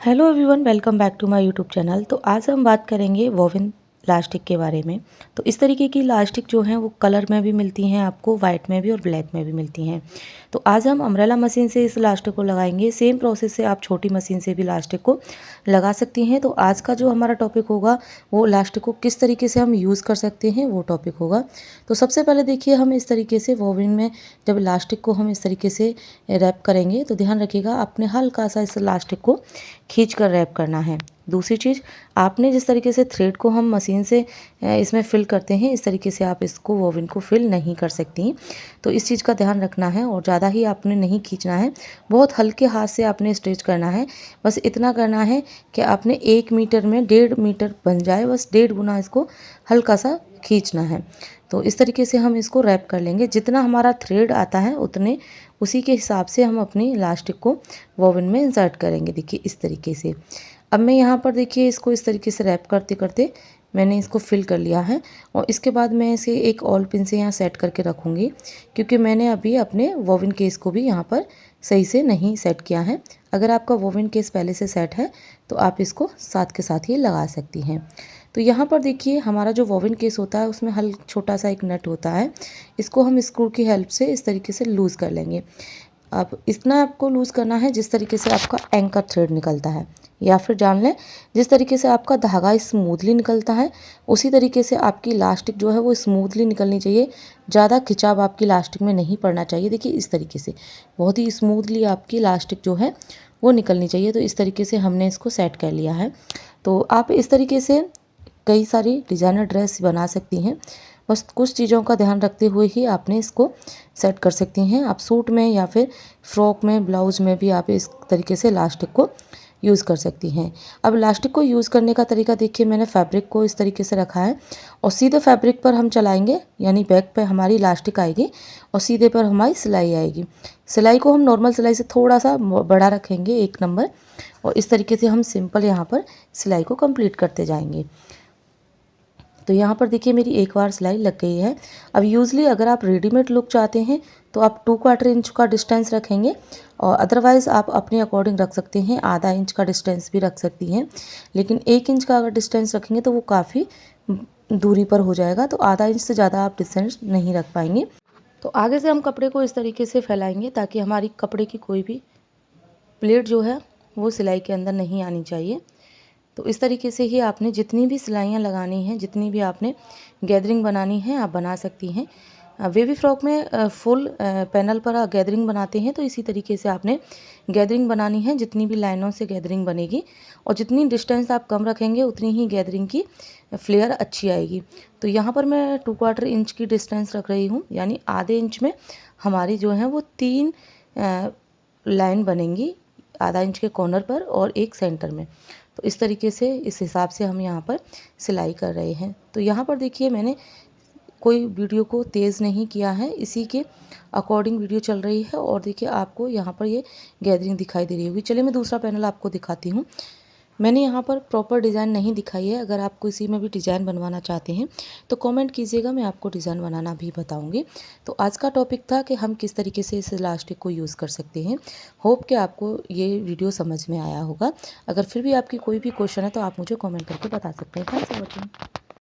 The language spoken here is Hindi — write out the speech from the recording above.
Hello everyone, welcome back to my YouTube channel. तो आज हम बात करेंगे वोवन इलास्टिक के बारे में। तो इस तरीके की इलास्टिक जो हैं वो कलर में भी मिलती हैं, आपको वाइट में भी और ब्लैक में भी मिलती हैं। तो आज हम अम्ब्रेला मशीन से इस इलास्टिक को लगाएंगे। सेम प्रोसेस से आप छोटी मशीन से भी इलास्टिक को लगा सकती हैं। तो आज का जो हमारा टॉपिक होगा वो इलास्टिक को किस तरीके से हम यूज़ कर सकते हैं वो टॉपिक होगा। तो सबसे पहले देखिए, हम इस तरीके से वोवन में जब इलास्टिक को हम इस तरीके से रैप करेंगे तो ध्यान रखिएगा, आपने हल्का सा इस इलास्टिक को खींच कर रैप करना है। दूसरी चीज़, आपने जिस तरीके से थ्रेड को हम मशीन से इसमें फिल करते हैं, इस तरीके से आप इसको वोवन को फिल नहीं कर सकती। तो इस चीज़ का ध्यान रखना है और ज़्यादा ही आपने नहीं खींचना है, बहुत हल्के हाथ से आपने स्ट्रेच करना है। बस इतना करना है कि आपने 1 मीटर में 1.5 मीटर बन जाए, बस 1.5 गुना इसको हल्का सा खींचना है। तो इस तरीके से हम इसको रैप कर लेंगे। जितना हमारा थ्रेड आता है उतने उसी के हिसाब से हम अपनी इलास्टिक को वोवन में इंसर्ट करेंगे। देखिए इस तरीके से। अब मैं यहाँ पर देखिए इसको इस तरीके से रैप करते करते मैंने इसको फिल कर लिया है और इसके बाद मैं इसे एक ऑल पिन से यहाँ सेट करके रखूँगी, क्योंकि मैंने अभी अपने वोवन केस को भी यहाँ पर सही से नहीं सेट किया है। अगर आपका वोवन केस पहले से सेट है तो आप इसको साथ के साथ ही लगा सकती हैं। तो यहाँ पर देखिए, हमारा जो वोवन केस होता है उसमें छोटा सा एक नट होता है। इसको हम स्क्रू की हेल्प से इस तरीके से लूज़ कर लेंगे। अब इतना आपको लूज़ करना है जिस तरीके से आपका एंकर थ्रेड निकलता है, या फिर जान लें जिस तरीके से आपका धागा स्मूथली निकलता है उसी तरीके से आपकी इलास्टिक जो है वो स्मूथली निकलनी चाहिए। ज़्यादा खिंचाव आपकी इलास्टिक में नहीं पड़ना चाहिए। देखिए इस तरीके से बहुत ही स्मूथली आपकी इलास्टिक जो है वो निकलनी चाहिए। तो इस तरीके से हमने इसको सेट कर लिया है। तो आप इस तरीके से कई सारी डिज़ाइनर ड्रेस बना सकती हैं। बस कुछ चीज़ों का ध्यान रखते हुए ही आपने इसको सेट कर सकती हैं। आप सूट में या फिर फ्रॉक में, ब्लाउज़ में भी आप इस तरीके से इलास्टिक को यूज़ कर सकती हैं। अब इलास्टिक को यूज़ करने का तरीका देखिए, मैंने फैब्रिक को इस तरीके से रखा है और सीधे फैब्रिक पर हम चलाएंगे, यानी बैक पे हमारी इलास्टिक आएगी और सीधे पर हमारी सिलाई आएगी। सिलाई को हम नॉर्मल सिलाई से थोड़ा सा बड़ा रखेंगे, 1 नंबर, और इस तरीके से हम सिंपल यहाँ पर सिलाई को कंप्लीट करते जाएंगे। तो यहाँ पर देखिए मेरी एक बार सिलाई लग गई है। अब यूज़ली अगर आप रेडीमेड लुक चाहते हैं तो आप 2/4 इंच का डिस्टेंस रखेंगे और अदरवाइज़ आप अपने अकॉर्डिंग रख सकते हैं, आधा इंच का डिस्टेंस भी रख सकती हैं। लेकिन 1 इंच का अगर डिस्टेंस रखेंगे तो वो काफ़ी दूरी पर हो जाएगा, तो आधा इंच से ज़्यादा आप डिस्टेंस नहीं रख पाएंगे। तो आगे से हम कपड़े को इस तरीके से फैलाएंगे ताकि हमारी कपड़े की कोई भी प्लेट जो है वो सिलाई के अंदर नहीं आनी चाहिए। तो इस तरीके से ही आपने जितनी भी सिलाइयाँ लगानी हैं, जितनी भी आपने गैदरिंग बनानी है, आप बना सकती हैं। बेबी फ्रॉक में फुल पैनल पर गैदरिंग बनाते हैं, तो इसी तरीके से आपने गैदरिंग बनानी है। जितनी भी लाइनों से गैदरिंग बनेगी और जितनी डिस्टेंस आप कम रखेंगे उतनी ही गैदरिंग की फ्लेयर अच्छी आएगी। तो यहाँ पर मैं 2/4 इंच की डिस्टेंस रख रही हूँ, यानी आधे इंच में हमारी जो है वो 3 लाइन बनेंगी, आधा इंच के कॉर्नर पर और एक सेंटर में। तो इस तरीके से, इस हिसाब से हम यहाँ पर सिलाई कर रहे हैं। तो यहाँ पर देखिए मैंने कोई वीडियो को तेज़ नहीं किया है, इसी के अकॉर्डिंग वीडियो चल रही है। और देखिए आपको यहाँ पर ये गैदरिंग दिखाई दे रही होगी। चलिए मैं दूसरा पैनल आपको दिखाती हूँ। मैंने यहाँ पर प्रॉपर डिज़ाइन नहीं दिखाई है। अगर आप किसी में भी डिज़ाइन बनवाना चाहते हैं तो कमेंट कीजिएगा, मैं आपको डिज़ाइन बनाना भी बताऊँगी। तो आज का टॉपिक था कि हम किस तरीके से इस इलास्टिक को यूज़ कर सकते हैं। होप कि आपको ये वीडियो समझ में आया होगा। अगर फिर भी आपकी कोई भी क्वेश्चन है तो आप मुझे कमेंट करके बता सकते हैं। Thanks for watching.